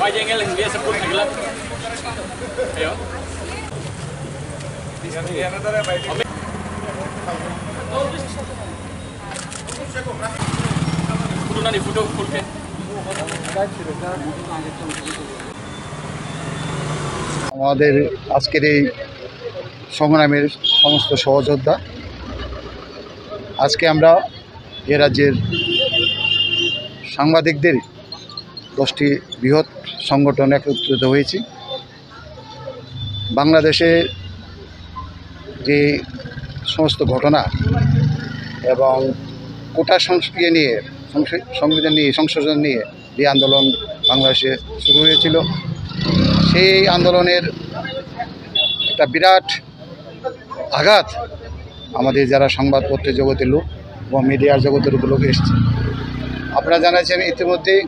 Wajah yang dia sebut lagi. Ayo. Foto nih foto full ke. আমাদের আজকের এই সংগ্রামের সমস্ত সহযোদ্ধা, আজকে আমরা এ রাজ্যের সাংবাদিকদের 10টি বৃহৎ সংগঠন একত্রিত হয়েছি। বাংলাদেশে যে সমস্ত ঘটনা এবং কোটা সংশোধন নিয়ে যে আন্দোলন বাংলাদেশে শুরু হয়েছিল, সেই আন্দোলনের একটা বিরাট আঘাত আমাদের যারা সংবাদপত্রের জগতের লোক এবং মিডিয়ার জগতের লোক এসেছে। আপনারা জানাচ্ছেন ইতিমধ্যেই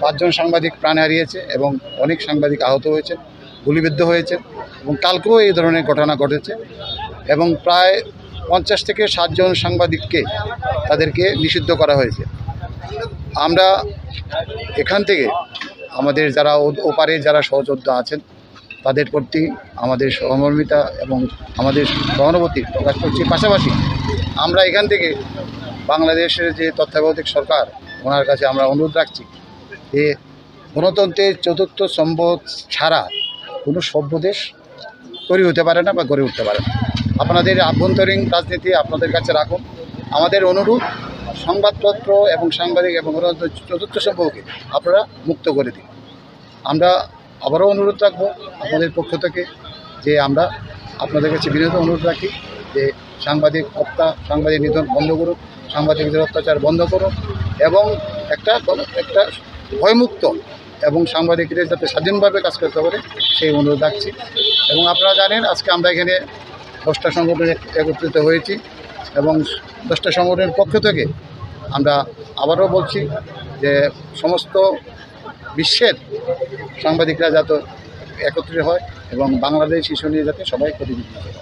5 জন সাংবাদিক প্রাণ হারিয়েছে এবং অনেক সাংবাদিক আহত হয়েছে, গুলিবিদ্ধ হয়েছে এবং কালকেও এই ধরনের ঘটনা ঘটেছে এবং প্রায় 50 থেকে 60 জন সাংবাদিককে তাদেরকে নিষিদ্ধ করা হয়েছে। আমরা এখান থেকে আমাদের যারা ওপারে যারা সহযোদ্ধা আছেন তাদের প্রতি আমাদের সহমর্মিতা এবং আমাদের সহানুভূতি প্রকাশ করছি। পাশাপাশি আমরা এখান থেকে বাংলাদেশের যে তত্ত্বাবধায়ক সরকার, ওনার কাছে আমরা অনুরোধ রাখছি যে গণতন্ত্রের 4র্থ স্তম্ভ ছাড়া কোনো সভ্য দেশ তৈরি হতে পারে না বা গড়ে উঠতে পারে না। আপনাদের আভ্যন্তরীণ রাজনীতি আপনাদের কাছে রাখুন। আমাদের অনুরোধ, সংবাদপত্র এবং সাংবাদিক এবং গণতন্ত্রের 4র্থ স্তম্ভকে আপনারা মুক্ত করে দিন। আমরা আবারও অনুরোধ রাখবো আপনাদের পক্ষ থেকে যে আমরা আপনাদের কাছে বিনীত অনুরোধ রাখি যে সাংবাদিক হত্যা, সাংবাদিক নিধন বন্ধ করুন, সাংবাদিকদের অত্যাচার বন্ধ করুন এবং একটা ভয়মুক্ত এবং সাংবাদিকদের যাতে স্বাধীনভাবে কাজ করতে পারে সেই অনুরোধ রাখছি। এবং আপনারা জানেন আজকে আমরা এখানে 10টা সংগঠন একত্রিত হয়েছি এবং 10টা সংগঠনের পক্ষ থেকে আমরা আবারও বলছি যে সমস্ত বিশ্বের সাংবাদিকরা যাতে একত্রিত হয় এবং বাংলাদেশ ইস্যু নিয়ে যাতে সবাই প্রতিনিধিত্ব করে।